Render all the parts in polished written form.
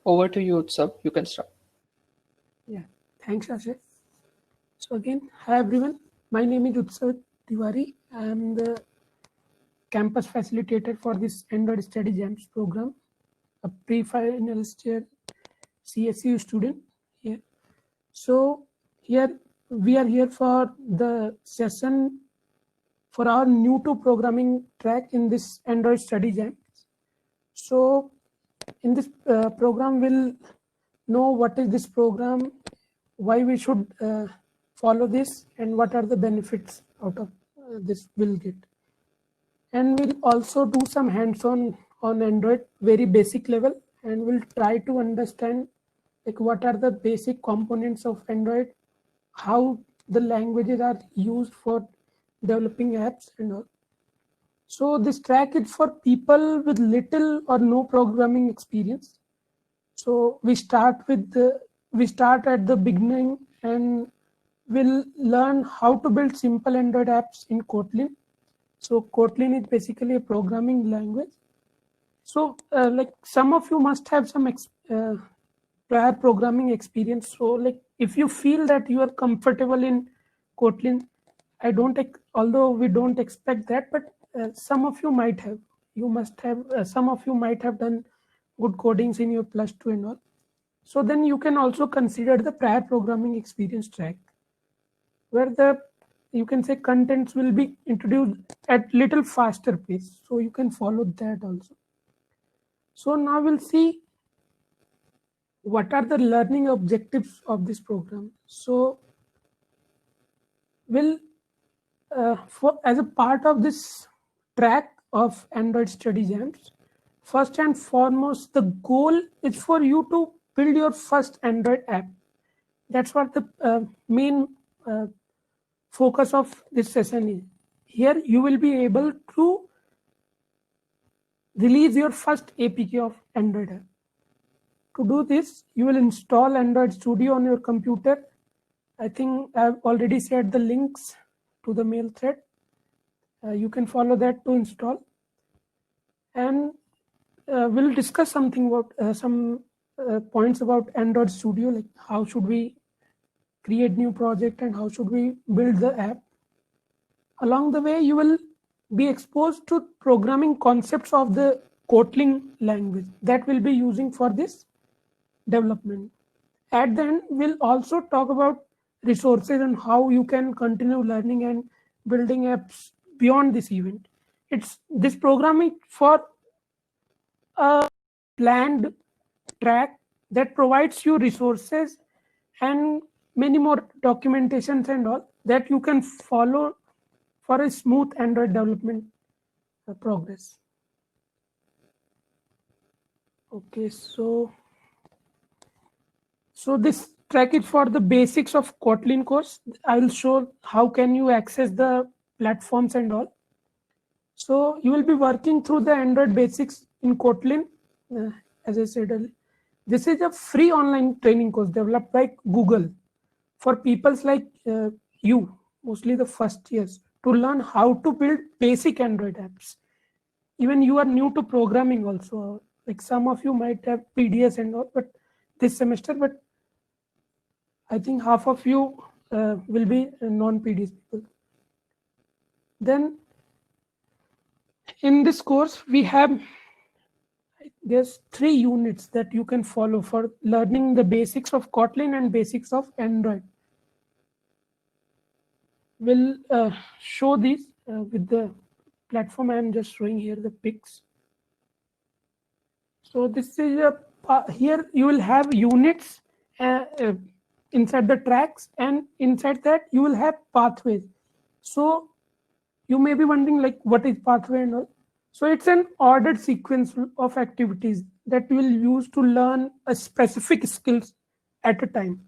Over to you, Utsav. You can start. Yeah, thanks, Ashay. So again, hi everyone. My name is Utsav Tiwari. I am the campus facilitator for this Android Study Jams program, a pre-finalist year CSU student here. So here we are here for the session for our new to programming track in this Android Study Jams. So in this program, we'll know what is this program, why we should follow this, and what are the benefits out of this we'll get. And we'll also do some hands-on on Android, very basic level, and we'll try to understand like what are the basic components of Android, how the languages are used for developing apps and all. So this track is for people with little or no programming experience. So we start at the beginning and we'll learn how to build simple Android apps in Kotlin. So Kotlin is basically a programming language. So like some of you must have some prior programming experience. So like if you feel that you are comfortable in Kotlin, although we don't expect that, but some of you might have. You must have. Some of you might have done good codings in your +2 and all. So then you can also consider the prior programming experience track, where you can say contents will be introduced at little faster pace. So you can follow that also. So now we'll see what are the learning objectives of this program. So we'll as a part of this track of Android Study Jams, first and foremost, the goal is for you to build your first Android app. That's what the main focus of this session is. Here you will be able to release your first APK of Android app. To do this, you will install Android Studio on your computer. I think I've already shared the links to the mail thread. You can follow that to install. And we'll discuss something about some points about Android Studio, like how should we create new project and how should we build the app. Along the way, you will be exposed to programming concepts of the Kotlin language that we'll be using for this development. At the end, we'll also talk about resources and how you can continue learning and building apps beyond this event. It's this programming for a planned track that provides you resources and many more documentations and all that you can follow for a smooth Android development progress. Okay, so this track is for the basics of Kotlin course. I will show how can you access the platforms and all. So you will be working through the Android basics in Kotlin, as I said earlier. This is a free online training course developed by Google for people like you, mostly the first years, to learn how to build basic Android apps. Even you are new to programming also. Like some of you might have PDS and all, but this semester, but I think half of you will be non-PDS people. Then in this course, there's 3 units that you can follow for learning the basics of Kotlin and basics of Android. We'll show these with the platform. I'm just showing here the pics. So this is here you will have units inside the tracks, and inside that you will have pathways. So you may be wondering like what is pathway and all. So it's an ordered sequence of activities that you will use to learn a specific skills at a time.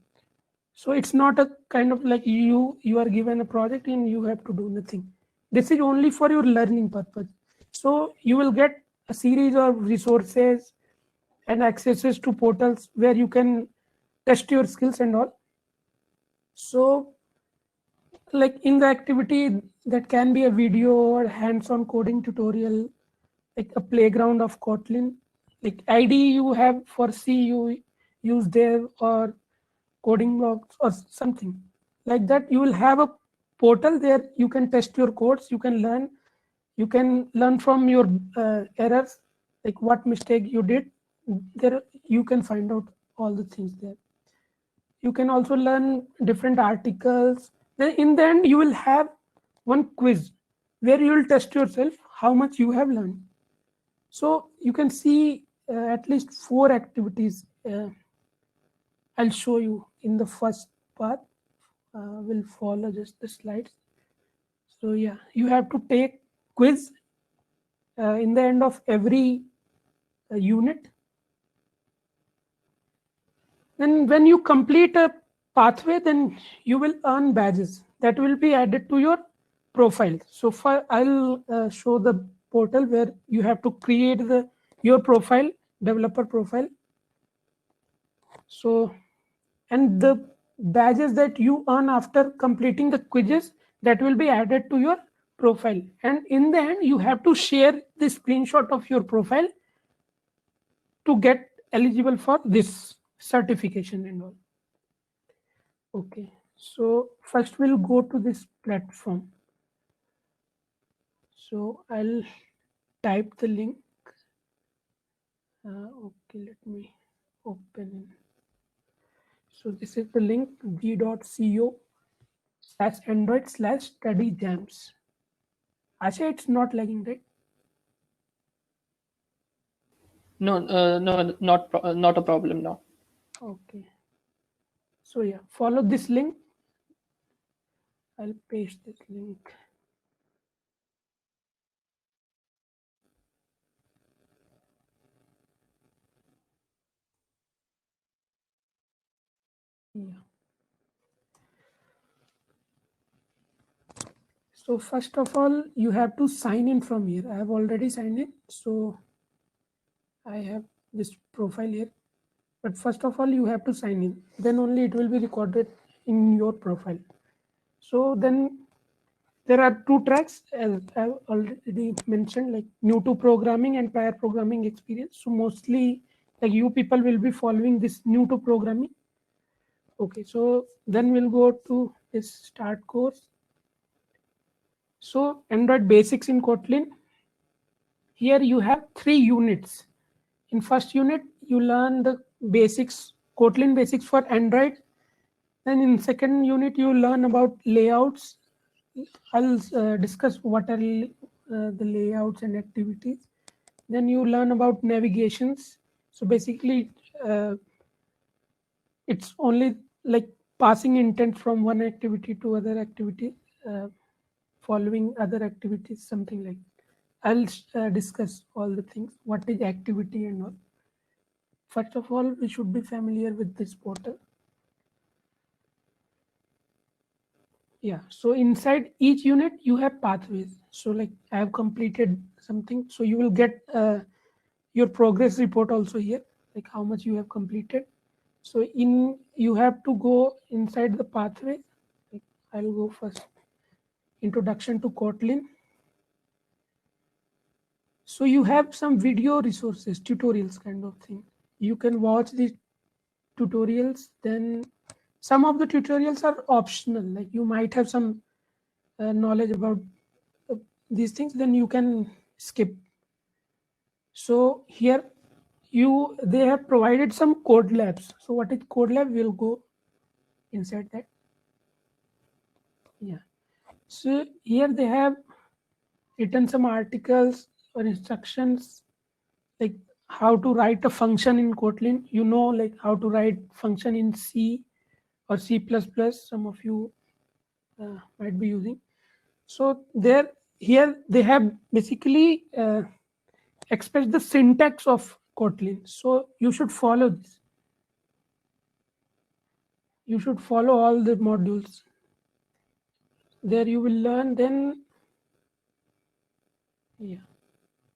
So it's not a kind of like you are given a project and you have to do nothing. This is only for your learning purpose. So you will get a series of resources and accesses to portals where you can test your skills and all. So like in the activity, that can be a video or hands-on coding tutorial, like a playground of Kotlin. like IDE you have for C, you use there, or coding blocks or something like that. You will have a portal there. You can test your codes. You can learn from your errors, like what mistake you did. There you can find out all the things there. You can also learn different articles. Then in the end, you will have one quiz where you will test yourself how much you have learned. So you can see at least 4 activities. I'll show you in the first part. We'll follow just the slides. So yeah, you have to take quiz in the end of every unit. Then when you complete a pathway, then you will earn badges that will be added to your profile. So for I'll show the portal where you have to create your profile, developer profile. So, and the badges that you earn after completing the quizzes, that will be added to your profile. And in the end, you have to share the screenshot of your profile to get eligible for this certification and all. Okay, so first we'll go to this platform. So I'll type the link. Okay, let me open it. So this is the link, g.co/android/studyjams. Asha, it's not lagging, right? No, not a problem now. Okay. So yeah, follow this link. I'll paste this link. Yeah. So first of all, you have to sign in from here. I have already signed in. So I have this profile here. But first of all, you have to sign in. Then only it will be recorded in your profile. So then there are 2 tracks, as I've already mentioned, like new to programming and prior programming experience. So mostly like you people will be following this new to programming. Okay, so then we'll go to this start course. So Android basics in Kotlin. Here you have 3 units. In first unit, you learn the basics, Kotlin basics for Android. Then in second unit, you learn about layouts. I'll discuss what are the layouts and activities. Then you learn about navigations. So basically, it's only like passing intent from one activity to other activity, following other activities, something like that. I'll discuss all the things. What is activity and all. First of all, we should be familiar with this portal. Yeah, so inside each unit you have pathways. So like I have completed something, so you will get your progress report also here, like how much you have completed. So you have to go inside the pathway. Like I'll go first, introduction to Kotlin. So you have some video resources, tutorials kind of thing. You can watch the tutorials. Then some of the tutorials are optional, like you might have some knowledge about these things, then you can skip. So here they have provided some code labs. So what is code lab? We'll go inside that. Yeah. So here they have written some articles or instructions, like how to write a function in Kotlin. You know, like how to write function in C or C++. Some of you might be using. So here they have basically expressed the syntax of Kotlin. So you should follow this. You should follow all the modules. There you will learn. Then yeah.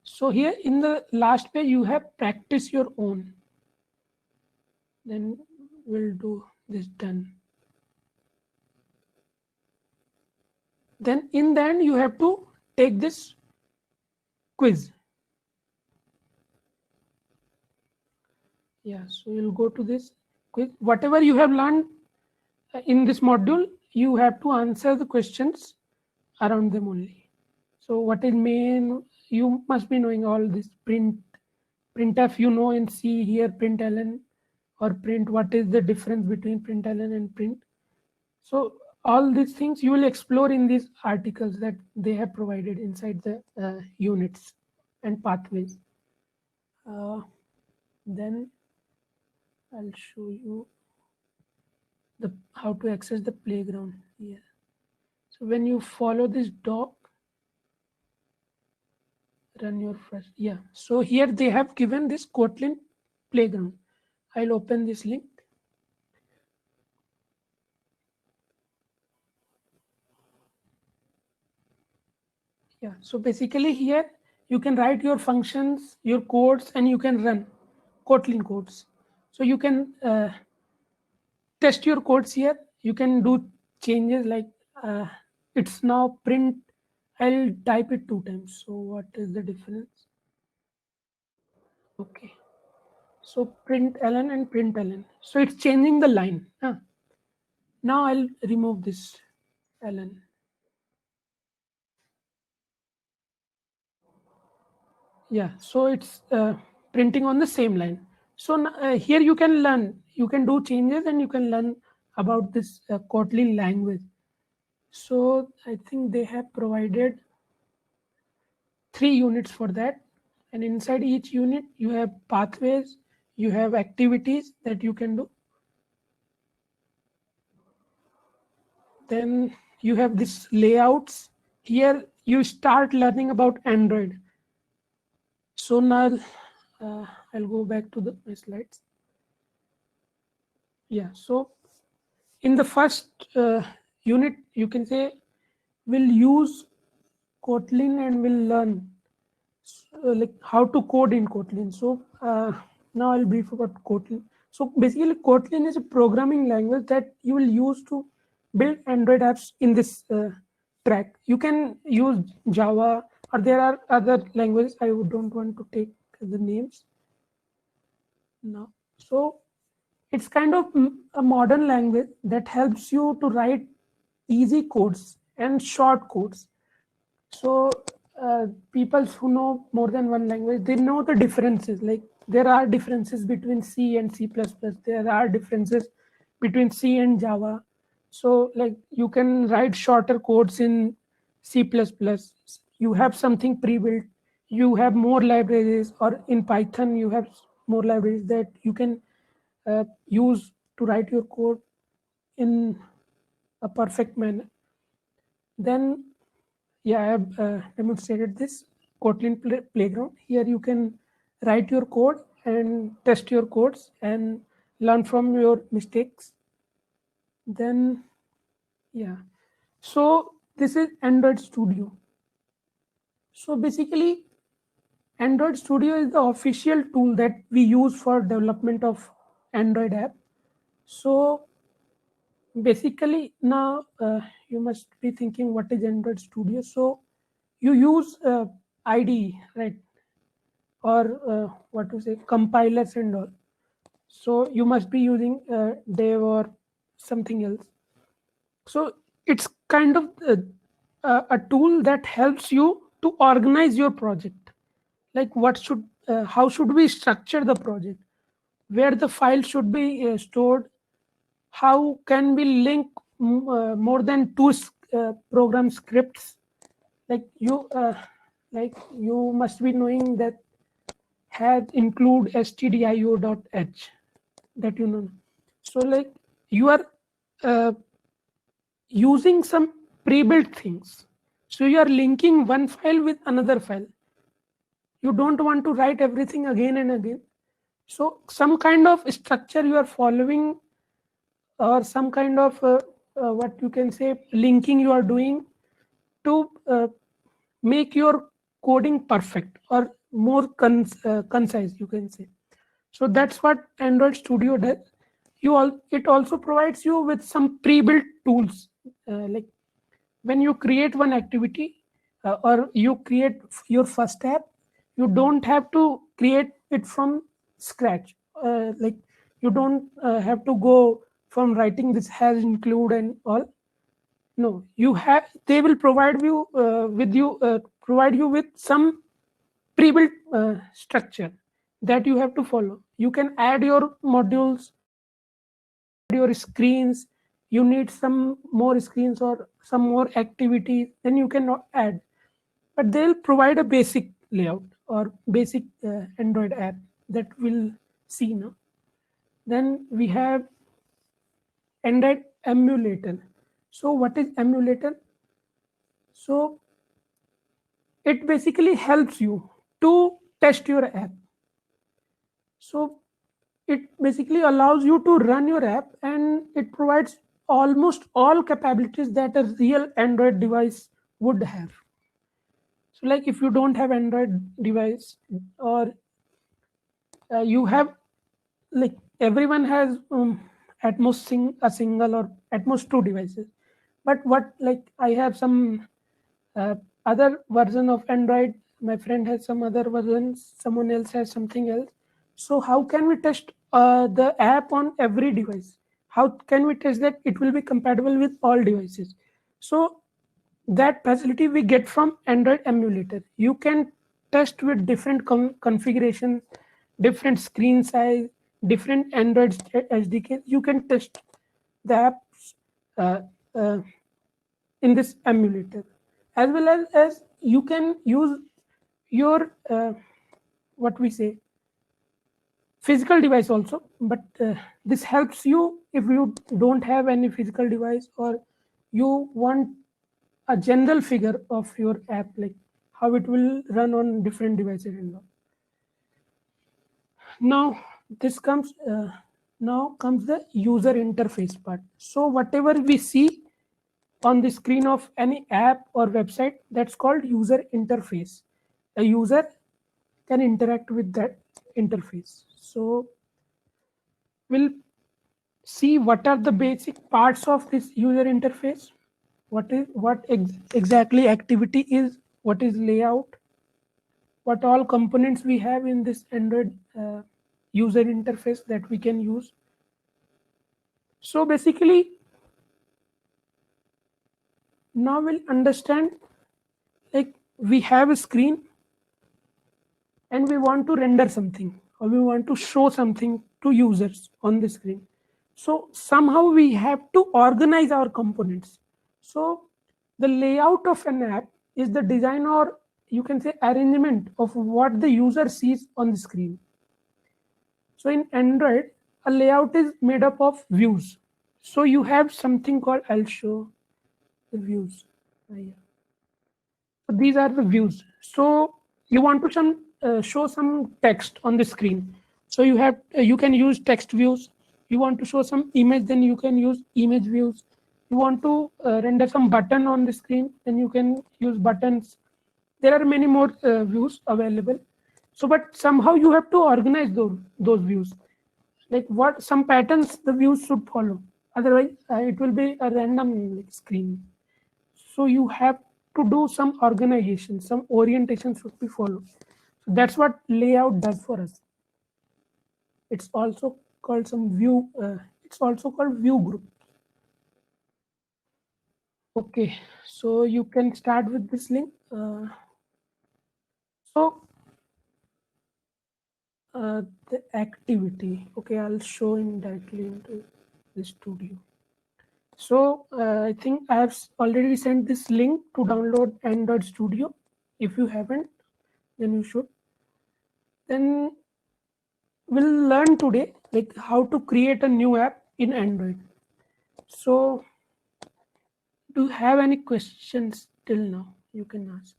So here in the last page you have practice your own. Then we'll do this done. Then in the end you have to take this quiz. Yeah, so you'll go to this quick. Whatever you have learned in this module, you have to answer the questions around them only. So what is main? You must be knowing all this printf. You know in C here println or print. What is the difference between println and print? So all these things you will explore in these articles that they have provided inside the units and pathways. Then I'll show you the how to access the playground here. So when you follow this doc, run your first. Yeah. So here they have given this Kotlin playground. I'll open this link. Yeah. So basically here you can write your functions, your codes, and you can run Kotlin codes. So you can test your codes here. You can do changes like it's now print. I'll type it 2 times. So what is the difference? Okay. So println and println. So it's changing the line. Huh? Now I'll remove this ln. Yeah, so it's printing on the same line. So here you can learn, you can do changes and you can learn about this Kotlin language. So I think they have provided 3 units for that. And inside each unit, you have pathways, you have activities that you can do. Then you have this layouts. Here you start learning about Android. So now I'll go back to my slides. Yeah, so in the first unit, you can say we'll use Kotlin and we'll learn like how to code in Kotlin. So now I'll brief about Kotlin. So basically, Kotlin is a programming language that you will use to build Android apps in this track. You can use Java, or there are other languages. I don't want to take the names now. So it's kind of a modern language that helps you to write easy codes and short codes. So people who know more than one language, they know the differences. Like there are differences between C and C++. There are differences between C and Java. So like you can write shorter codes in C++. You have something pre-built. You have more libraries, or in Python you have more libraries that you can use to write your code in a perfect manner. Then yeah, I have demonstrated this Kotlin playground. Here you can write your code and test your codes and learn from your mistakes. Then, yeah. So this is Android Studio. So basically, Android Studio is the official tool that we use for development of Android app. So basically now you must be thinking, what is Android Studio? So you use IDE, right? Or what to say, compilers and all. So you must be using Dev or something else. So it's kind of a tool that helps you to organize your project. Like how should we structure the project? Where the file should be stored? How can we link more than 2 program scripts? Like you must be knowing that had include stdio.h, that you know. So like you are using some pre-built things. So you are linking one file with another file. You don't want to write everything again and again. So some kind of structure you are following, or some kind of what you can say linking you are doing to make your coding perfect or more concise, you can say. So that's what Android Studio does. It also provides you with some pre-built tools. Like when you create one activity or you create your first app, you don't have to create it from scratch, like you don't have to go from writing this has include and all. No, you have, they will provide you provide you with some pre-built structure that you have to follow. You can add your modules, your screens. You need some more screens or some more activities, then you can add. But they'll provide a basic layout or basic Android app that we'll see now. Then we have Android emulator. So what is emulator? So it basically helps you to test your app. So it basically allows you to run your app, and it provides almost all capabilities that a real Android device would have. So like if you don't have Android device, or you have, like everyone has at most a single or at most two devices. But what, like I have some uh, other version of Android, my friend has some other versions, someone else has something else. So how can we test the app on every device? How can we test that it will be compatible with all devices? So that facility we get from Android emulator. You can test with different configuration, different screen size, different Android SDK. You can test the apps uh, uh, in this emulator, as well as you can use your what we say physical device also. But this helps you if you don't have any physical device, or you want a general figure of your app, like how it will run on different devices and all. Now this comes now comes the user interface part. So whatever we see on the screen of any app or website, that's called user interface. A user can interact with that interface. So we'll see what are the basic parts of this user interface. What exactly activity is, what is layout, what all components we have in this Android user interface that we can use. So basically, now we'll understand, like we have a screen and we want to render something, or we want to show something to users on the screen. So somehow we have to organize our components. So the layout of an app is the design, or you can say arrangement, of what the user sees on the screen. So in Android, a layout is made up of views. So you have something called, I'll show the views. Yeah. So these are the views. So you want to show some text on the screen. So you can use text views. You want to show some image, then you can use image views. You want to render some button on the screen, then you can use buttons. There are many more views available. So, but somehow you have to organize those views. Like what some patterns the views should follow. Otherwise, it will be a random screen. So you have to do some organization, some orientation should be followed. So that's what layout does for us. It's also called some view. It's also called view group. Okay, so you can start with this link. So the activity. Okay, I'll show in directly into the studio. So I think I have already sent this link to download Android Studio. If you haven't, then you should. Then we'll learn today like how to create a new app in Android. So do you have any questions till now? You can ask.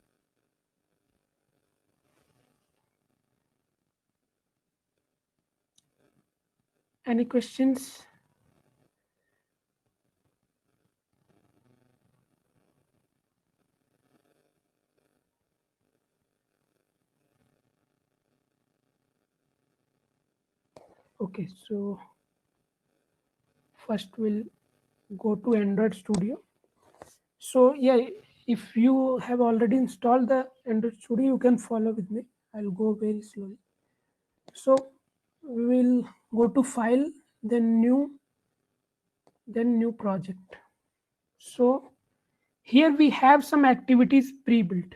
Any questions? Okay, so first we'll go to Android Studio. So yeah, if you have already installed the Android Studio, you can follow with me. I'll go very slowly. So we'll go to file, then new project. So here we have some activities pre-built.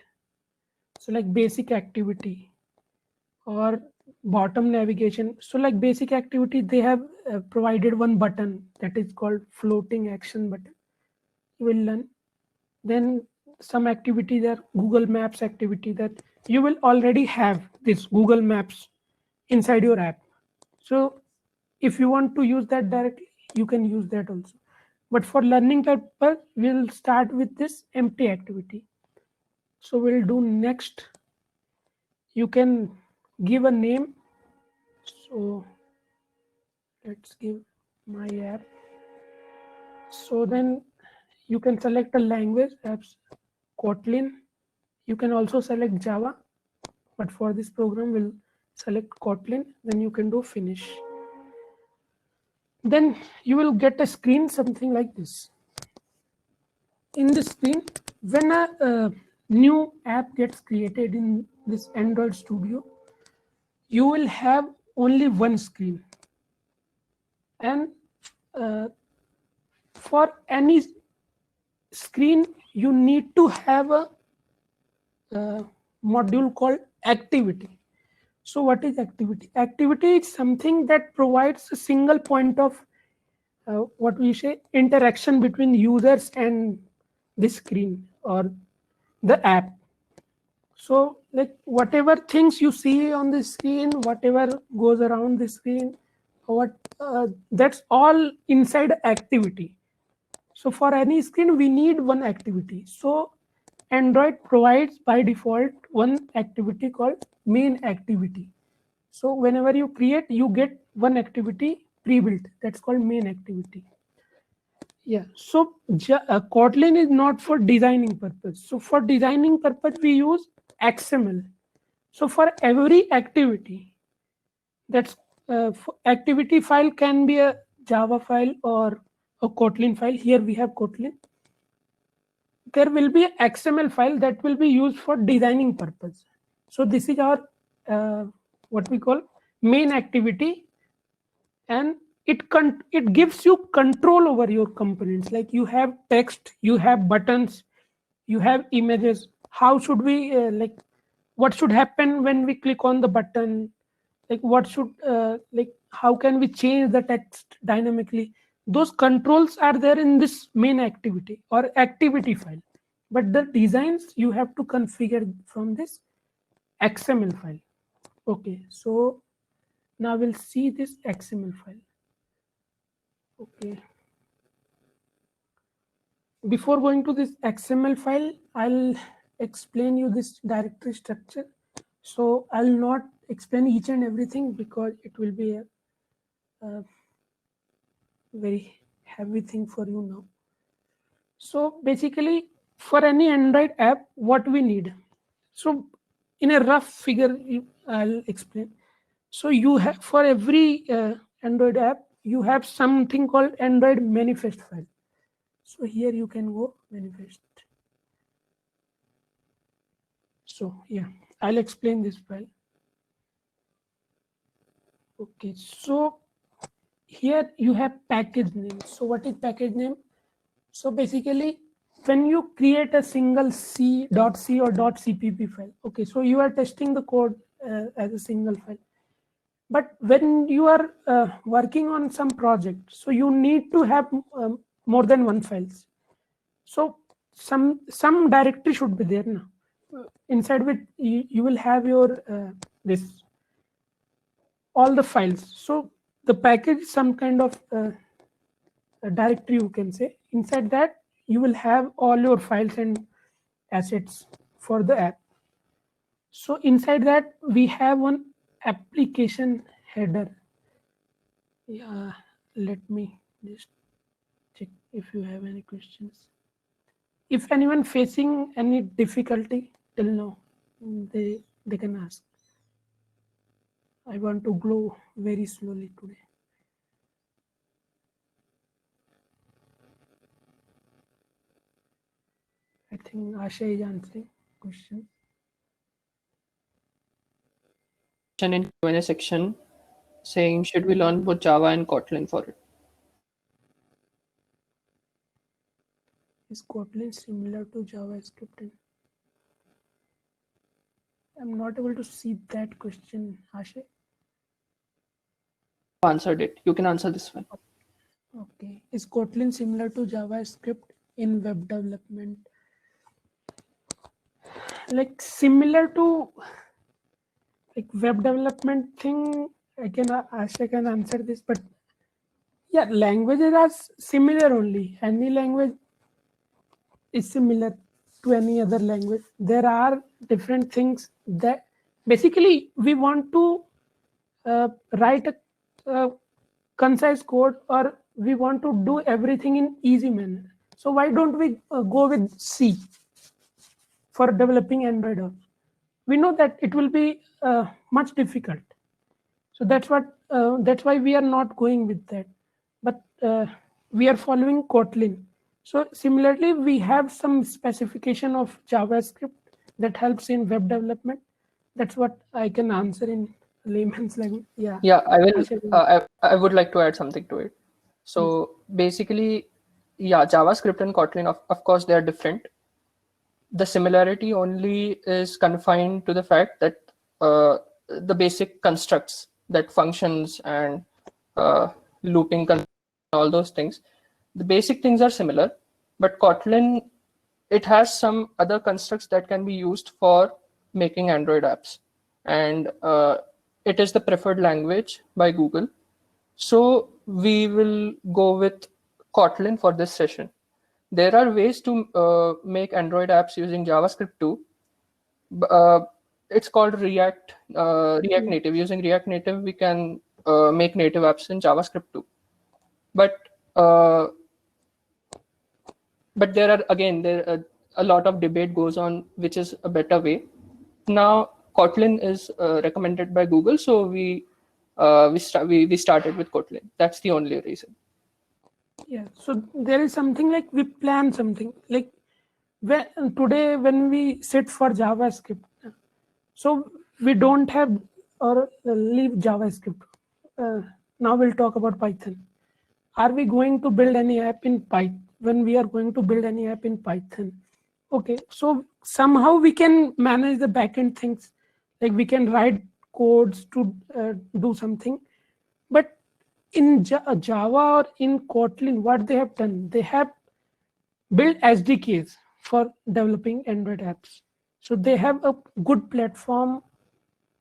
So like basic activity or bottom navigation. So like basic activity, they have provided one button that is called floating action button. You will learn. Then some activity there, Google Maps activity, that you will already have this Google Maps inside your app. So if you want to use that directly, you can use that also. But for learning purpose, we'll start with this empty activity. So we'll do next. You can give a name. So let's give my app. So then you can select a language, apps Kotlin. You can also select Java, but for this program we'll select Kotlin. Then you can do finish. Then you will get a screen something like this. In this screen, when a new app gets created in this Android Studio, you will have only one screen. And for any screen, you need to have a module called activity. So what is activity? Activity is something that provides a single point of what we say interaction between users and the screen or the app. So like whatever things you see on the screen, whatever goes around the screen, that's all inside activity. So for any screen, we need one activity. So Android provides by default one activity called main activity. So whenever you create, you get one activity pre-built. That's called main activity. Yeah. So Kotlin is not for designing purpose. So for designing purpose, we use XML. So for every activity, that's activity file can be a Java file or a Kotlin file. Here we have Kotlin. There will be an XML file that will be used for designing purpose. So this is our what we call main activity, and it gives you control over your components. Like you have text, you have buttons, you have images. How should we like what should happen when we click on the button? Like what should like how can we change the text dynamically? Those controls are there in this main activity or activity file, but the designs you have to configure from this XML file. Okay, so now we'll see this XML file. Okay, before going to this XML file, I'll explain you this directory structure. So I'll not explain each and everything because it will be a very heavy thing for you now. So basically, for any Android app, what we need. So in a rough figure, I'll explain. So you have for every Android app, you have something called Android manifest file. So here you can go manifest. So yeah, I'll explain this file. Okay, so here you have package name. So what is package name? So basically, when you create a single C or .cpp file, okay, so you are testing the code as a single file. But when you are working on some project, so you need to have more than one files. So some directory should be there now. Inside which you will have your this all the files. So the package is some kind of a directory, you can say. Inside that you will have all your files and assets for the app. So inside that we have one application header. Yeah, let me just check if you have any questions. If anyone facing any difficulty till now, they can ask. I want to glow very slowly today. I think Asha is answering question. In Q&A section. saying, should we learn both Java and Kotlin for it? Is Kotlin similar to JavaScript? I'm not able to see that question, Ashay. Answered it. You can answer this one. Okay. Is Kotlin similar to JavaScript in web development? Like similar to like web development thing, Ashay can answer this, but yeah, languages are similar only. Any language is similar to any other language. There are different things that basically we want to write a concise code, or we want to do everything in easy manner. So why don't we go with C for developing Android app? We know that it will be much difficult. So that's why we are not going with that. But we are following Kotlin. So similarly, we have some specification of JavaScript that helps in web development. That's what I can answer in layman's language. Yeah. Yeah, I will. Ashay, I would like to add something to it. So basically, yeah, JavaScript and Kotlin, of course, they are different. The similarity only is confined to the fact that the basic constructs, that functions and looping, all those things, the basic things are similar. But Kotlin, it has some other constructs that can be used for making Android apps, and it is the preferred language by Google. So we will go with Kotlin for this session. There are ways to make Android apps using JavaScript too. It's called React Native. Using React Native, we can make native apps in JavaScript too. But there are a lot of debate goes on which is a better way. Now Kotlin is recommended by Google, so we started with Kotlin. That's the only reason. Yeah, so there is something like we plan something like today when we sit for JavaScript, so we don't have or leave JavaScript. Now we'll talk about Python. Are we going to build any app in Python? When we are going to build any app in Python, okay, so somehow we can manage the backend things, like we can write codes to do something. But in Java or in Kotlin, what they have done, they have built SDKs for developing Android apps. So they have a good platform,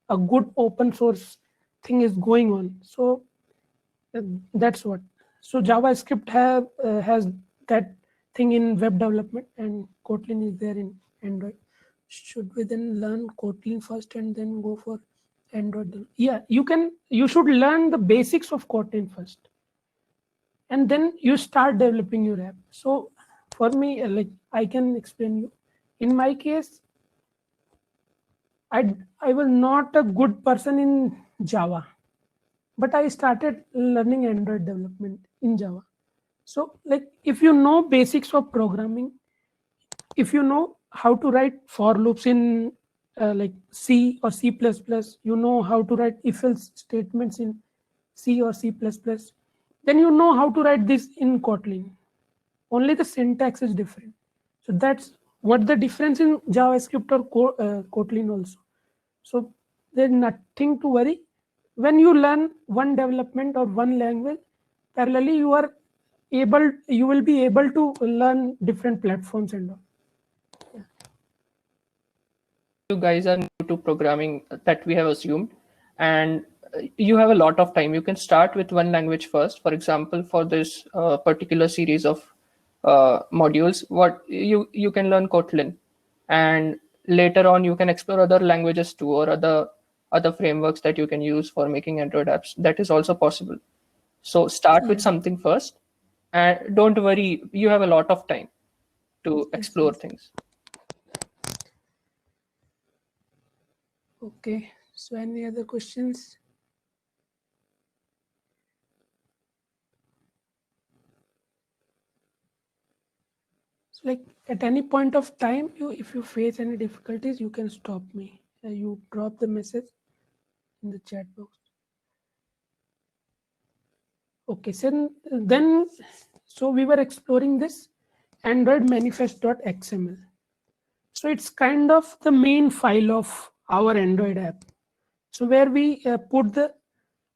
a good open source thing is going on. So that's what. So JavaScript has that thing in web development, and Kotlin is there in Android. Should we then learn Kotlin first and then go for Android? Yeah, you should learn the basics of Kotlin first, and then you start developing your app. So for me, like I can explain you. In my case, I was not a good person in Java, but I started learning Android development in Java. So like if you know basics of programming, if you know how to write for loops in like C or C++, you know how to write if-else statements in C or C++, then you know how to write this in Kotlin. Only the syntax is different. So that's what the difference in JavaScript or Kotlin also. So there's nothing to worry. When you learn one development or one language, parallelly you will be able to learn different platforms and all. You guys are new to programming, that we have assumed, and you have a lot of time. You can start with one language first. For example, for this particular series of modules, what you can learn Kotlin, and later on you can explore other languages too, or other frameworks that you can use for making Android apps. That is also possible. So start with something first, and don't worry, you have a lot of time to explore things. Okay, so any other questions? So like at any point of time, if you face any difficulties, you can stop me. You drop the message in the chat box. Okay, so we were exploring this Android manifest.xml. So it's kind of the main file of our Android app. So where we put the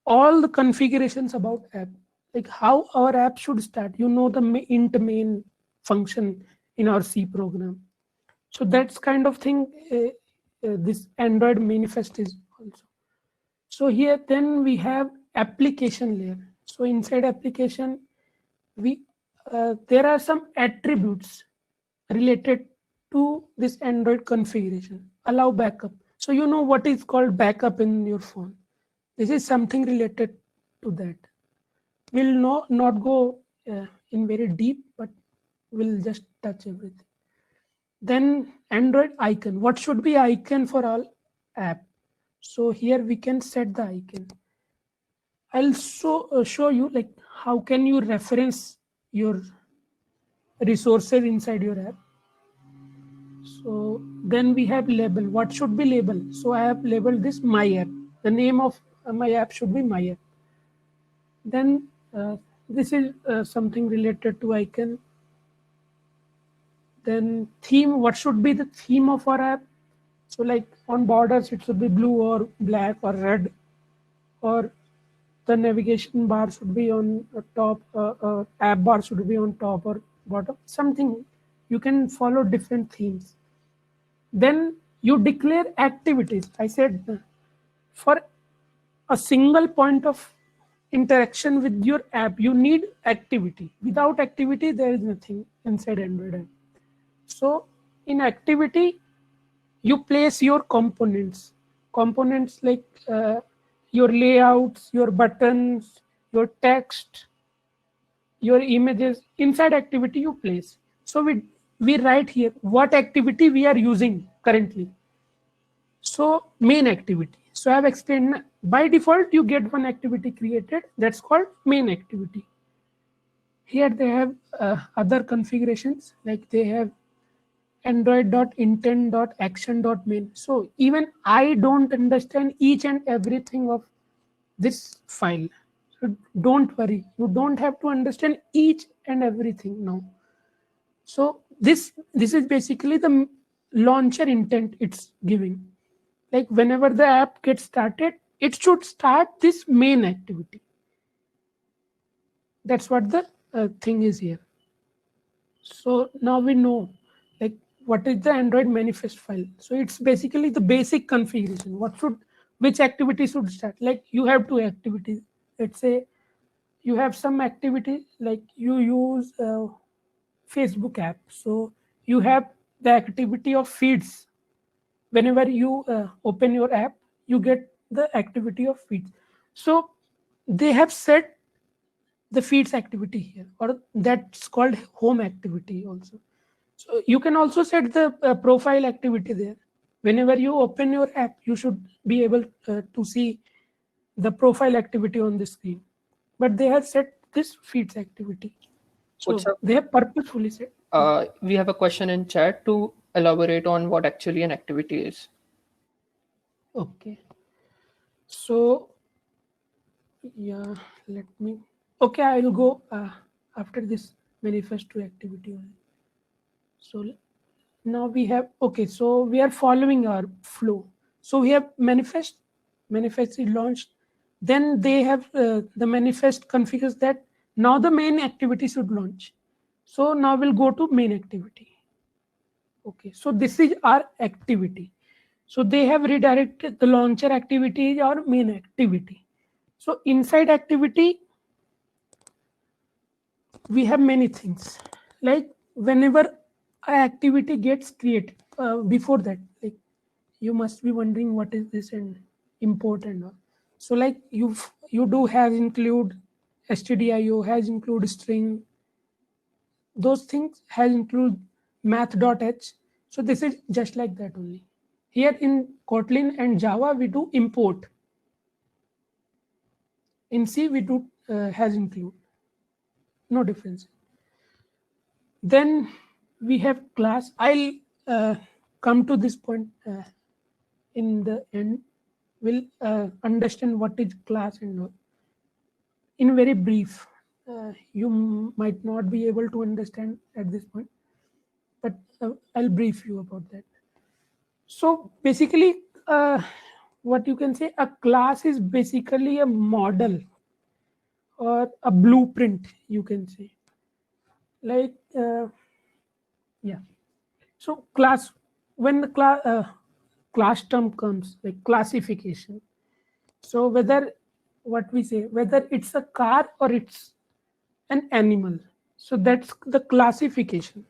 all the configurations about app, like how our app should start. You know the int main function in our C program. So that's kind of thing this Android manifest is also. So here then we have application layer. So inside application, we there are some attributes related to this Android configuration. Allow backup. So you know what is called backup in your phone. This is something related to that. We'll not go in very deep, but we'll just touch everything. Then Android icon. What should be icon for all app? So here we can set the icon. I'll show you like how can you reference your resources inside your app. So then we have label. What should be label? So I have labeled this my app. The name of my app should be my app. Then this is something related to icon. Then theme. What should be the theme of our app? So like on borders, it should be blue or black or red, or the navigation bar should be on top, app bar should be on top or bottom, something. You can follow different themes. Then you declare activities. I said for a single point of interaction with your app, you need activity. Without activity, there is nothing inside Android app. So in activity, you place your components like your layouts, your buttons, your text, your images. Inside activity you place. So we write here what activity we are using currently. So main activity. So I have explained, by default you get one activity created, that's called main activity. Here they have other configurations, like they have android.intent.action.main. So even I don't understand each and everything of this file. So don't worry, you don't have to understand each and everything now. So this is basically the launcher intent it's giving. Like whenever the app gets started, it should start this main activity. That's what the thing is here. So now we know like what is the Android manifest file. So it's basically the basic configuration. Which activity should start? Like you have two activities. Let's say you have some activity like you use Facebook app. So you have the activity of feeds. Whenever you open your app, you get the activity of feeds. So they have set the feeds activity here, or that's called home activity also. So you can also set the profile activity there. Whenever you open your app, you should be able to see the profile activity on the screen. But they have set this feeds activity. What's So up? they have purposefully set. We have a question in chat to elaborate on what actually an activity is. Okay. So yeah, let me. Okay, I will go after this manifesto activity only. So now we have, okay, so we are following our flow. So we have manifest is launched. Then they have the manifest configures that now the main activity should launch. So now we'll go to main activity. Okay, so this is our activity. So they have redirected the launcher activity or main activity. So inside activity, we have many things. Like whenever an activity gets created, before that, like you must be wondering what is this and import and all. So like you do has include stdio, has include string, those things has include math.h. So this is just like that only. Here in Kotlin and Java we do import. In C we do has include. No difference. Then we have class. I'll come to this point in the end. We'll understand what is class and all. in very brief, you might not be able to understand at this point, but I'll brief you about that. So basically, what you can say, a class is basically a model or a blueprint, you can say. Like, yeah. So class, when the class term comes, like classification. So whether what we say, whether it's a car or it's an animal. So that's the classification.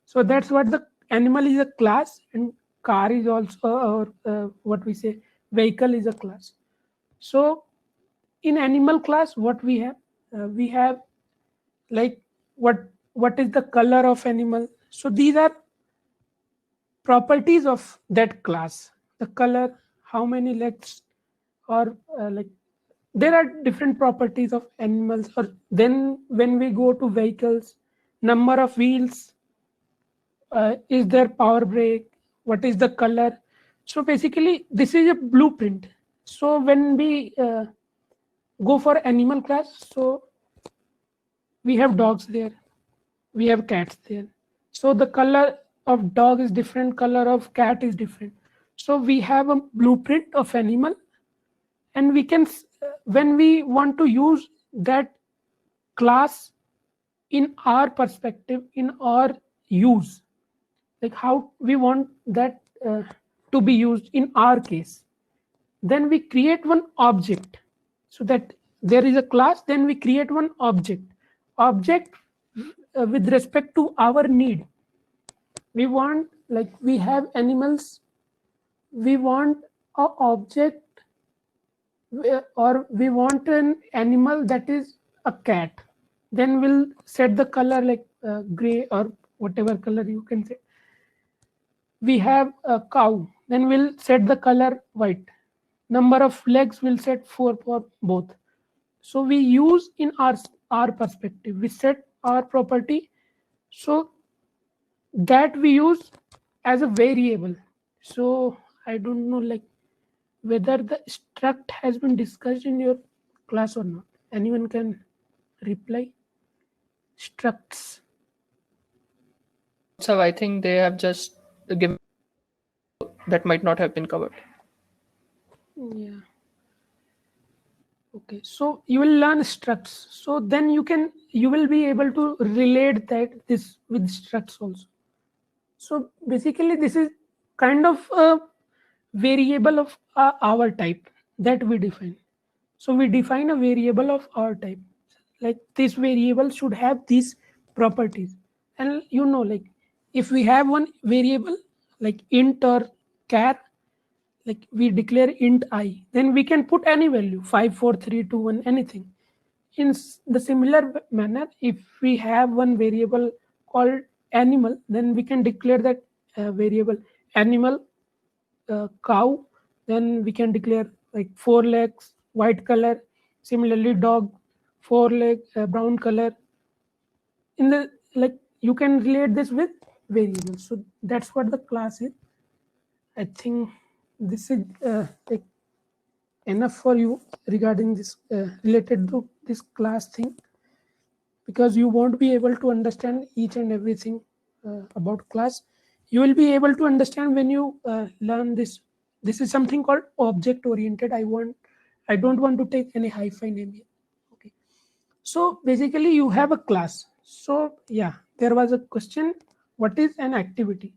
So that's what the animal is a class, and car is also, or what we say, vehicle is a class. So in animal class, what we have like what is the color of animal. So these are properties of that class. The color, how many legs, or like there are different properties of animals. Or then when we go to vehicles, number of wheels, is there power brake, what is the color. So basically this is a blueprint. So when we go for animal class, so we have dogs there, we have cats there. So the color of dog is different, color of cat is different. So we have a blueprint of animal, and we can when we want to use that class in our perspective, in our use, like how we want that to be used in our case, then we create one object. So that there is a class, then we create one object with respect to our need. We want, like we have animals, we want a object, or we want an animal that is a cat, then we'll set the color like gray or whatever color you can say. We have a cow, then we'll set the color white. Number of legs will set 4 for both. So we use in our perspective, we set our property, so that we use as a variable. So I don't know, like whether the struct has been discussed in your class or not. Anyone can reply. Structs. So I think they have just given that might not have been covered. Yeah. Okay, so you will learn structs. So then you will be able to relate this with structs also. So basically, this is kind of a variable of our type that we define. So we define a variable of our type. Like this variable should have these properties. And like if we have one variable like int or char, like we declare int I, then we can put any value, 5, 4, 3, 2, 1, anything. In the similar manner, if we have one variable called animal, then we can declare that variable animal, cow, then we can declare like 4 legs, white color. Similarly, dog, 4 leg, brown color. In the, like you can relate this with variables. So that's what the class is. I think this is like enough for you regarding this related to this class thing, because you won't be able to understand each and everything about class. You will be able to understand when you learn this. This is something called object oriented. I don't want to take any hi-fi name here. Okay, so basically you have a class. So yeah, there was a question, what is an activity?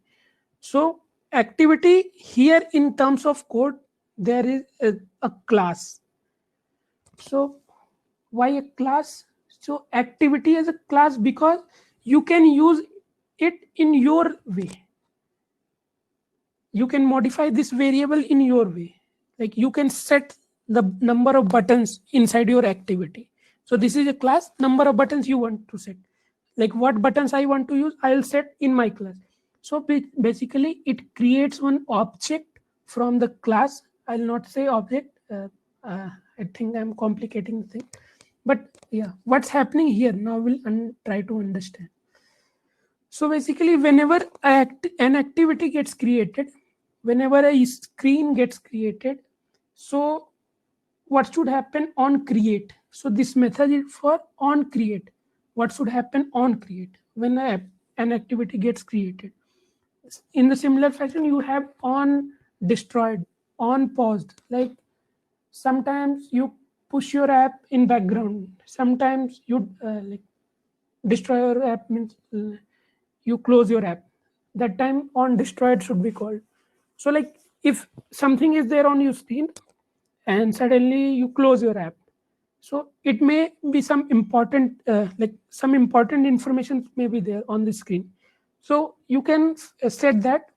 So activity here in terms of code, there is a class. So why a class? So activity is a class because you can use it in your way. You can modify this variable in your way. Like you can set the number of buttons inside your activity. So this is a class, number of buttons you want to set. Like what buttons I want to use, I'll set in my class. So basically it creates one object from the class. I'll not say object. I think I'm complicating the thing. But yeah, what's happening here now, we'll try to understand. So basically, whenever an activity gets created, whenever a screen gets created, so what should happen on create. So this method is for on create. What should happen on create when an activity gets created. In the similar fashion, you have on destroyed, on paused. Like sometimes you push your app in background. Sometimes you like destroy your app means you close your app. That time on destroyed should be called. So like if something is there on your screen and suddenly you close your app, so it may be some important like some important information may be there on the screen. So you can set that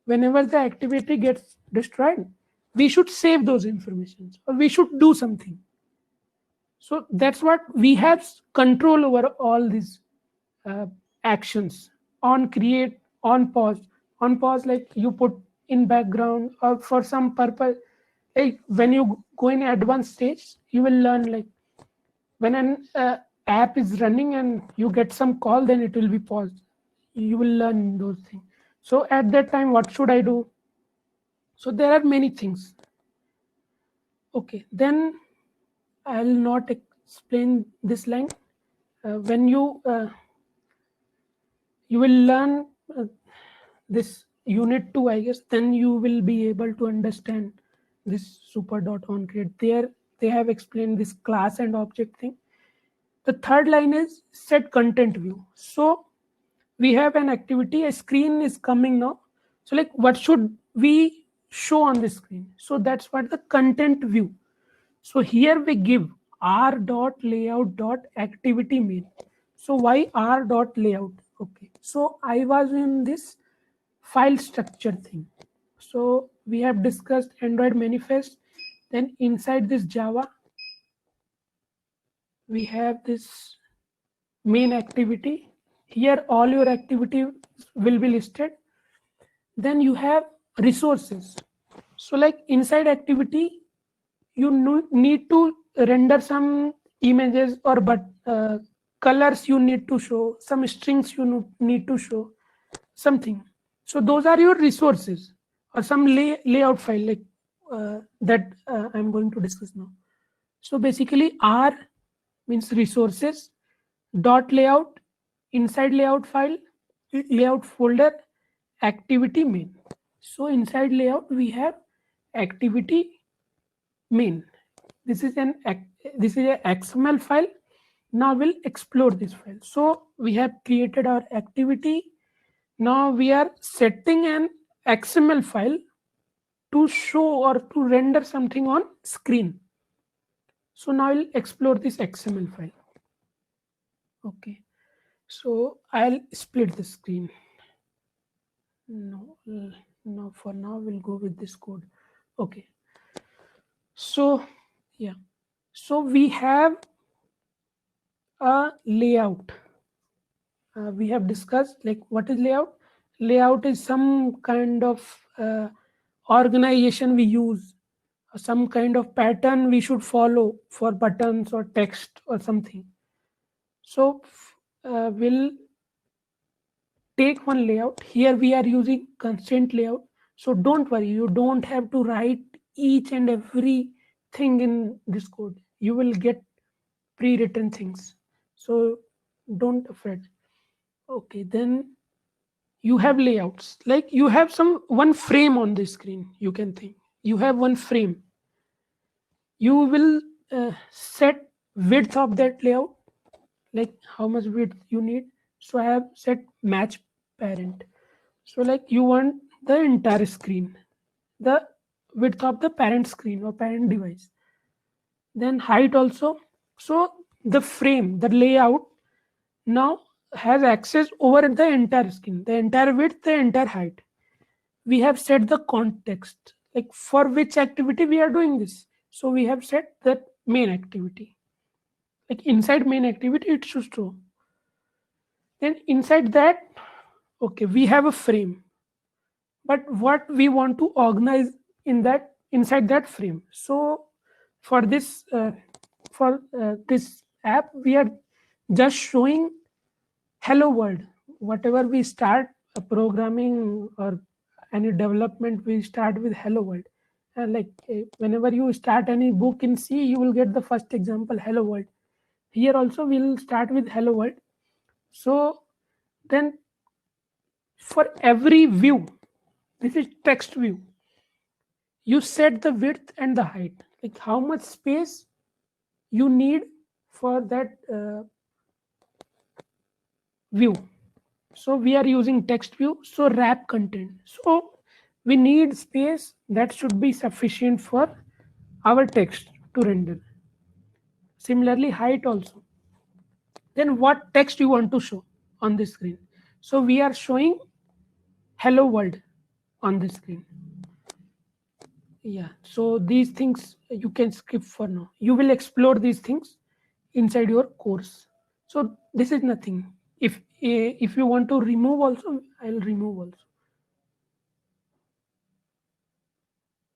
whenever the activity gets destroyed, we should save those informations or we should do something. So that's what we have control over all these uh, actions on create, on pause like you put in background or for some purpose. Like when you go in advanced stage, you will learn like when an app is running and you get some call, then it will be paused. You will learn those things. So at that time, what should I do? So there are many things. Okay, then I'll not explain this line. When you will learn this unit 2, I guess, then you will be able to understand this super dot on create. There they have explained this class and object thing. The third line is set content view. So we have an activity, a screen is coming now. So like what should we show on the screen? So that's what the content view. So here we give r dot layout dot activity main. So why r dot layout? Okay. So I was in this file structure thing. So we have discussed Android manifest. Then inside this Java, we have this main activity. Here all your activity will be listed. Then you have resources. So like inside activity, you need to render some images or colors you need to show, some strings you need to show, something. So those are your resources or some layout file like that I'm going to discuss now. So basically R means resources, dot layout, inside layout file, layout folder, activity main. So inside layout we have activity main. This is an XML file. Now we'll explore this file. So we have created our activity. Now we are setting an XML file to show or to render something on screen. So now I'll explore this XML file. Okay. So I'll split the screen. No, for now we'll go with this code. Okay. So yeah. So we have a layout. We have discussed like what is layout. Layout is some kind of organization we use, some kind of pattern we should follow for buttons or text or something. So we'll take one layout. Here we are using constraint layout. So don't worry, you don't have to write each and every thing in this code. You will get pre-written things. So don't afraid. Okay, then you have layouts. Like you have one frame on the screen. You can think you have one frame. You will set width of that layout, like how much width you need. So I have set match parent. So like you want the entire screen, the width of the parent screen or parent device. Then height also. So the frame, the layout now has access over the entire screen, the entire width, the entire height. We have set the context, like for which activity we are doing this. So we have set that main activity. Like inside main activity, it should show. Then inside that, okay, we have a frame. But what we want to organize in that inside that frame. So for this app, we are just showing hello world. Whatever we start programming or any development, we start with hello world, whenever you start any book in C, you will get the first example, hello world. Here also we'll start with hello world. So then for every view, this is text view, you set the width and the height, like how much space you need for that view. So we are using text view, so wrap content. So we need space that should be sufficient for our text to render. Similarly, height also. Then what text you want to show on the screen? So we are showing hello world on the screen. Yeah, so these things you can skip for now. You will explore these things inside your course. So this is nothing. If you want to remove also, I'll remove also.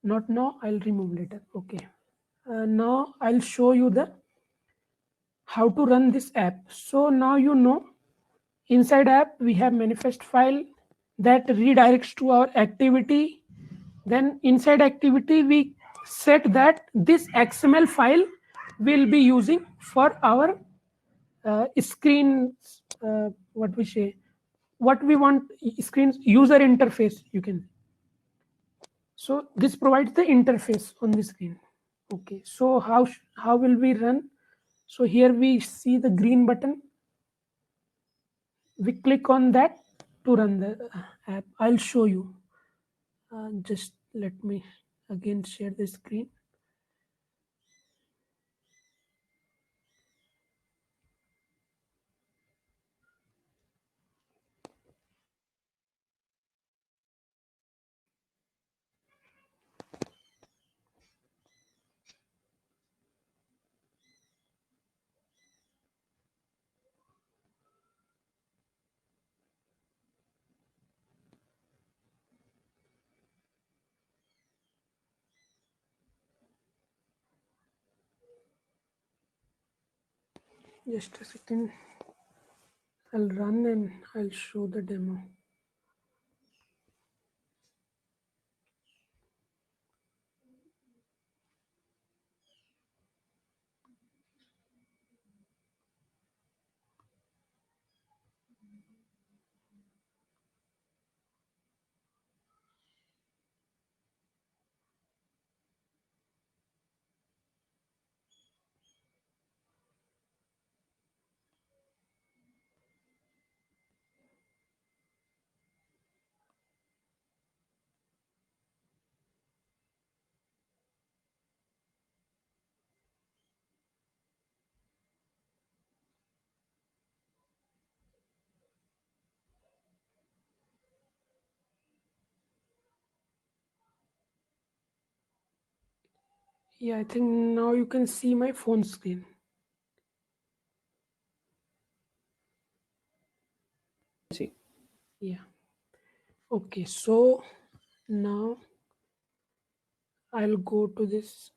Not now, I'll remove later. Okay. Now I'll show you the how to run this app. So now you know inside app we have manifest file that redirects to our activity. Then inside activity we set that this XML file will be using for our screen, what we say, what we want screen user interface, you can. So this provides the interface on the screen. Okay, so how will we run? So here we see the green button. We click on that to run the app. I'll show you. Just let me again share the screen. Just a second. I'll run and I'll show the demo. Yeah, I think now you can see my phone screen. See. Yeah. Okay, so now I'll go to this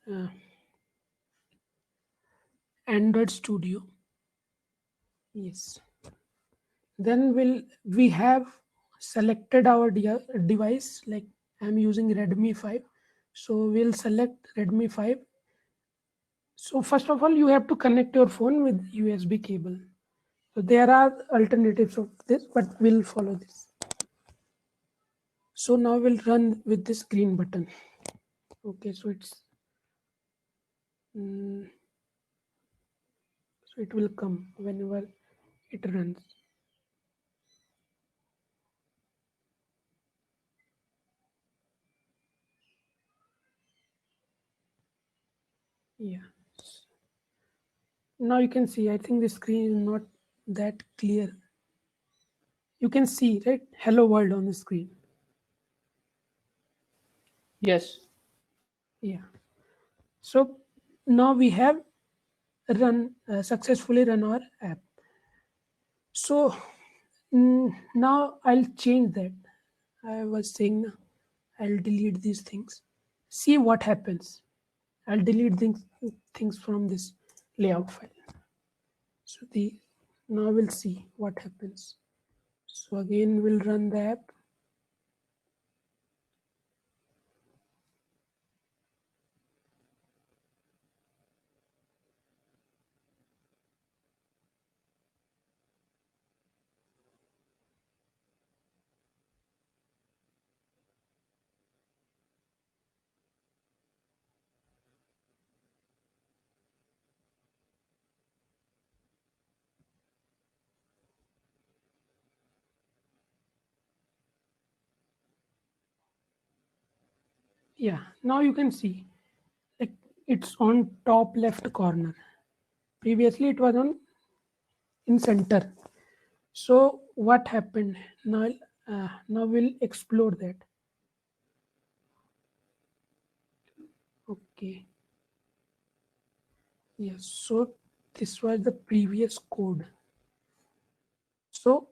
Android Studio. Yes. Then we have selected our device, like I'm using Redmi 5. So we'll select Redmi 5. So first of all, you have to connect your phone with USB cable. So there are alternatives of this, but we'll follow this. So now we'll run with this green button. Okay, so so it will come whenever it runs. Yeah. Now you can see, I think the screen is not that clear. You can see, right? Hello world on the screen. Yes. Yeah. So now we have successfully run our app. So now I'll change that. I was saying I'll delete these things. See what happens. I'll delete things from this layout file. So now we'll see what happens. So again we'll run the app. Yeah, now you can see like it's on top left corner. Previously it was on in center. So what happened? Now we'll explore that. Okay. Yes. So this was the previous code. So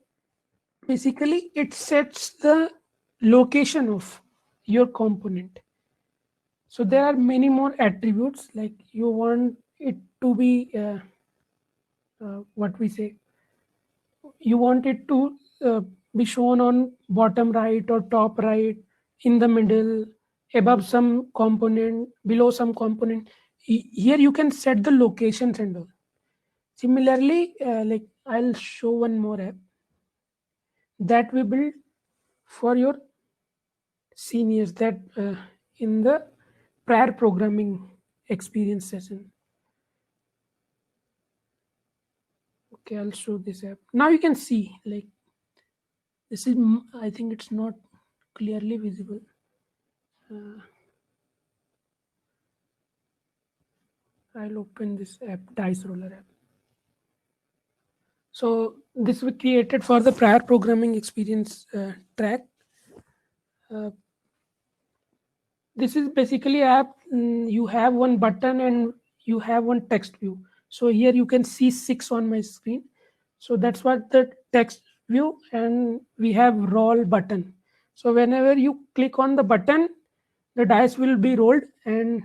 basically it sets the location of your component. So there are many more attributes, like you want it to be what we say, you want it to be shown on bottom right or top right, in the middle, above some component, below some component. Here you can set the locations and all. Similarly, like I'll show one more app that we built for your seniors, that in the prior programming experience session. Okay, I'll show this app. Now you can see, like, this is, I think it's not clearly visible. I'll open this app, Dice Roller app. So this we created for the prior programming experience track. This is basically app. You have one button and you have one text view. So here you can see 6 on my screen. So that's what the text view, and we have roll button. So whenever you click on the button, the dice will be rolled and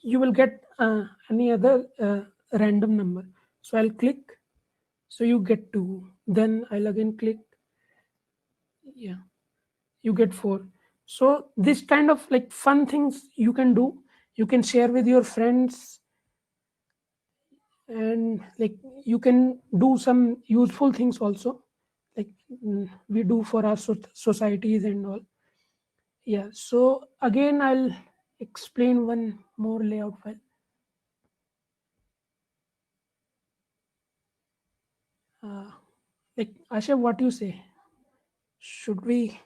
you will get any other random number. So I'll click. So you get 2. Then I'll again click. Yeah, you get 4. So this kind of like fun things you can do. You can share with your friends, and like you can do some useful things also, like we do for our societies and all. Yeah, so again I'll explain one more layout file. Like Asha, what you say, should we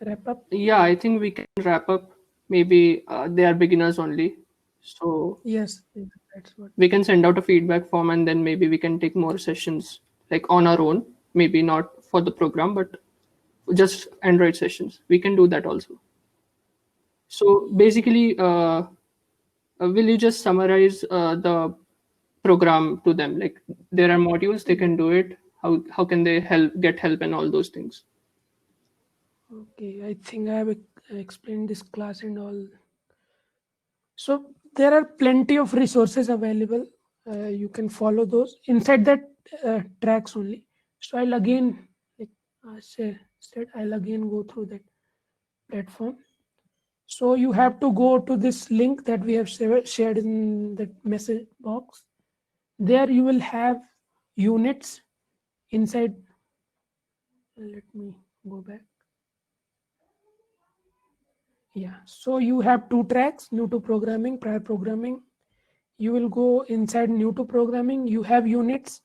wrap up? Yeah, I think we can wrap up. Maybe they are beginners only. So Yes, that's what. we can send out a feedback form and then maybe we can take more sessions like on our own. Maybe not for the program, but just Android sessions. We can do that also. So basically, will you just summarize the program to them? Like there are modules, they can do it. How can they get help and all those things? Okay, I think I have explained this class and all. So there are plenty of resources available. You can follow those inside that tracks only. So I'll again, like I said, I'll again go through that platform. So you have to go to this link that we have shared in the message box. There you will have units inside. Let me go back. Yeah, so you have 2 tracks, new to programming, prior programming. You will go inside new to programming, you have units.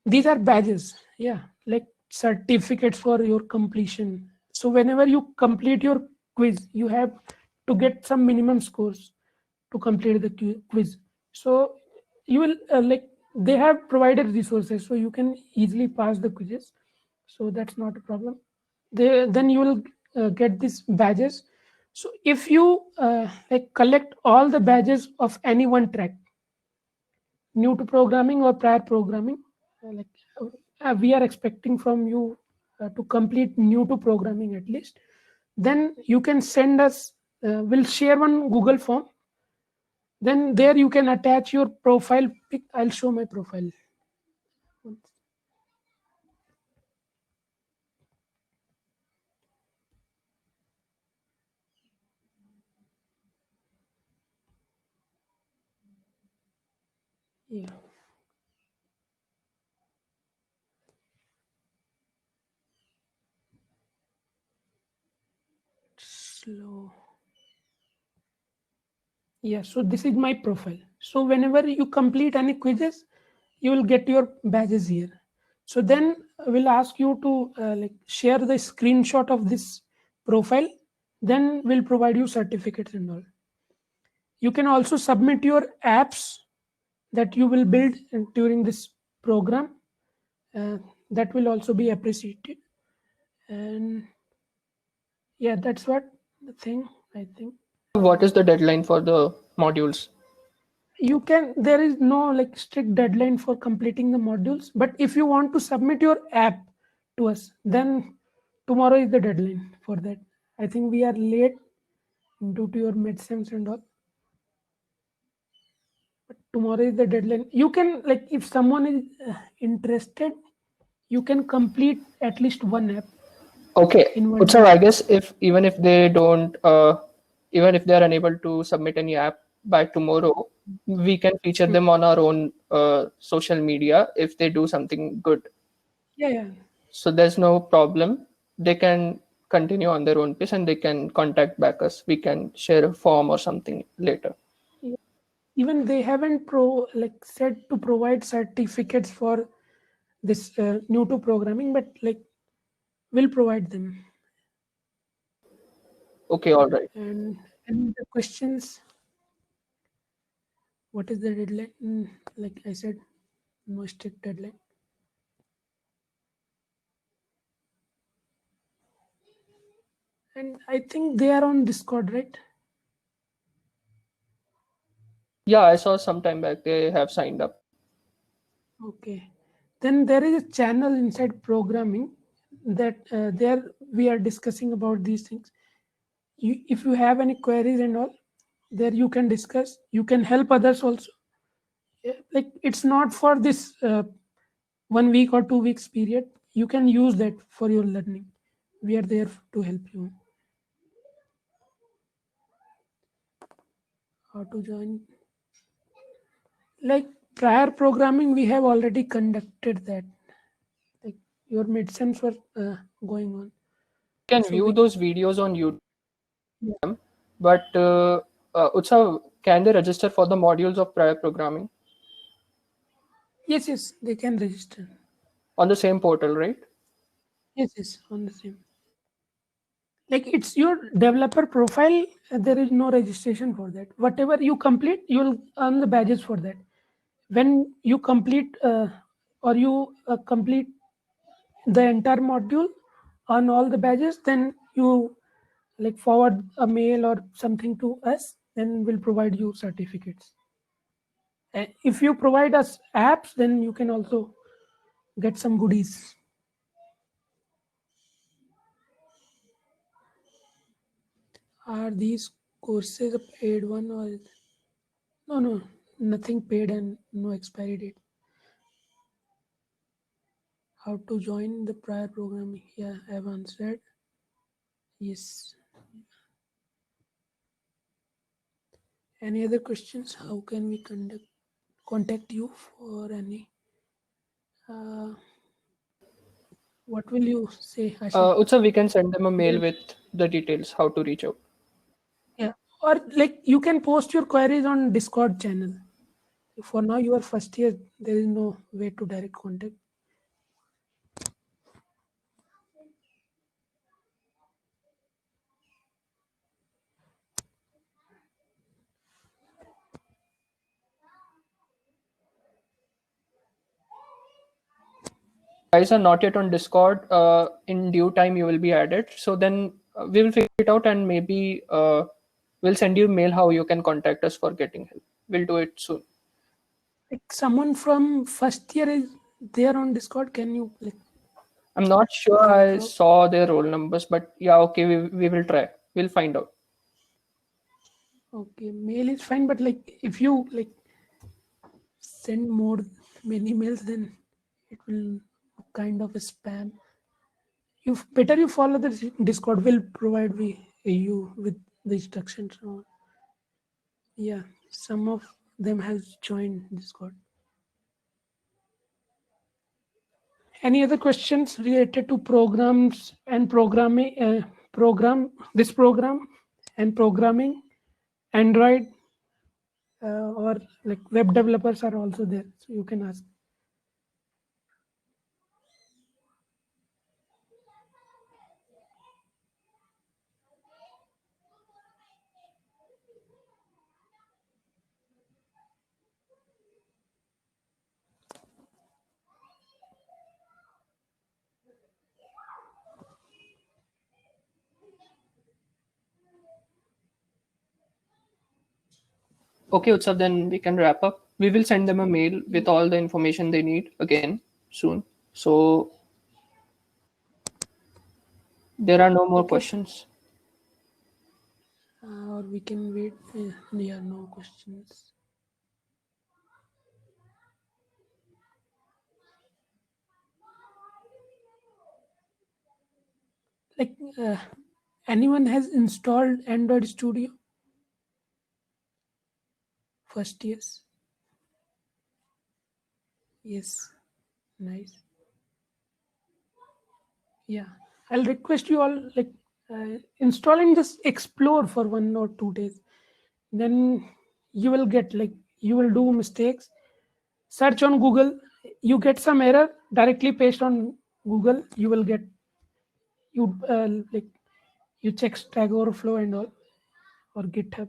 These are badges, yeah, like certificates for your completion. So whenever you complete your quiz, you have to get some minimum scores to complete the quiz. So you will like, they have provided resources so you can easily pass the quizzes. So that's not a problem. Then you will get these badges. So if you like collect all the badges of any one track, new to programming or prior programming, like we are expecting from you to complete new to programming at least, then you can send us, we'll share one Google form. Then there you can attach your profile pic. I'll show my profile. Yeah. Slow. Yeah, so this is my profile. So whenever you complete any quizzes, you will get your badges here. So then we'll ask you to like share the screenshot of this profile then we'll provide you certificates and all. You can also submit your apps that you will build during this program. That will also be appreciated. And yeah, that's what the thing, I think. What is the deadline for the modules? There is no like strict deadline for completing the modules, but if you want to submit your app to us, then tomorrow is the deadline for that. I think we are late due to your medicines and all, but tomorrow is the deadline. You can, like, if someone is interested, you can complete at least one app Okay. in one So day. I guess if even if they don't, even if they are unable to submit any app by tomorrow, we can feature them on our own social media if they do something good. Yeah. So there's no problem. They can continue on their own pace and they can contact back us. We can share a form or something later. Yeah. Even they haven't said to provide certificates for this new to programming, but like we'll provide them. Okay, all right. And the questions, what is the deadline? Like I said, no strict deadline. And I think they are on Discord, right? Yeah, I saw some time back they have signed up. Okay. Then there is a channel inside programming that there we are discussing about these things. If you have any queries and all, there you can discuss. You can help others also. Like it's not for this 1 week or 2 weeks period. You can use that for your learning. We are there to help you. How to join? Like prior programming, we have already conducted that. Like your midterms were going on. You can So view we, those videos on YouTube, yeah. but Utsav, can they register for the modules of prior programming Yes, they can register. on the same portal, right? Yes, on the same. Like it's your developer profile. There is no registration for that. Whatever you complete, you'll earn the badges for that. When you complete or you complete the entire module on all the badges, then you like forward a mail or something to us, then we'll provide you certificates. If you provide us apps, then you can also get some goodies. Are these courses a paid one or no, nothing paid and no expiry date? How to join the prior programming? Yeah, I have answered. Yes. Any other questions? How can we contact you for any? What will you say, Ashay? Utsav, we can send them a mail with the details how to reach out. Yeah, or like you can post your queries on Discord channel. For now, you are first year. There is no way to direct contact. Guys are not yet on Discord. In due time, you will be added. So then we will figure it out and maybe we'll send you a mail how you can contact us for getting help. We'll do it soon. Like someone from first year is there on Discord. Can you like I'm not sure point I out? saw their roll numbers, but yeah, okay, we will try. We'll find out. Okay, mail is fine, but like if you like send many mails, then it will kind of a spam. You better you follow the Discord. Will provide you with the instructions. Yeah, some of them has joined Discord. Any other questions related to programs and programming? This program and programming, Android or like web developers are also there, so you can ask. Okay, Utsav, then we can wrap up. We will send them a mail with all the information they need again soon. So there are no more Okay. questions. Or we can wait. Yeah, no questions. Like, anyone has installed Android Studio? First, yes. Yes. Nice. Yeah. I'll request you all, like, install and just explore for 1 or 2 days. Then you will get, like, you will do mistakes. Search on Google. You get some error, directly paste on Google. You will get, you like, you check Stack Overflow and all, or GitHub.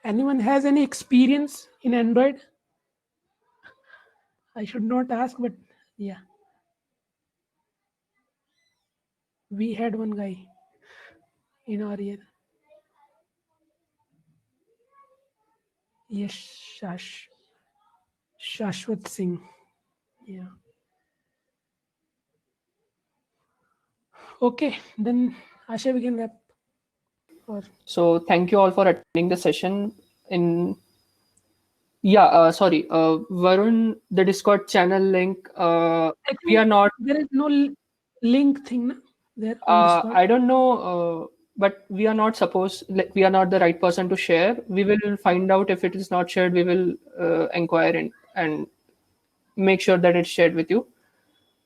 Anyone has any experience in Android? I should not ask, but yeah, we had one guy in our year. Yes, Shashwat Singh. Yeah. Okay, then Asha, we can wrap. Or So thank you all for attending the session. In yeah, sorry, Varun, the Discord channel link. I We think are not. there is no link thing na, there on Discord. I don't know, but we are not supposed. Like, we are not the right person to share. We will find out if it is not shared. We will inquire and make sure that it's shared with you,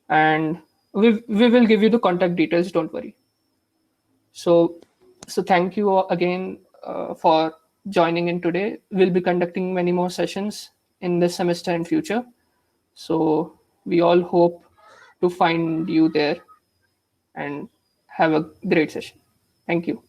and we will give you the contact details. Don't worry. So thank you all again for joining in today. We'll be conducting many more sessions in this semester and future. So we all hope to find you there and have a great session. Thank you.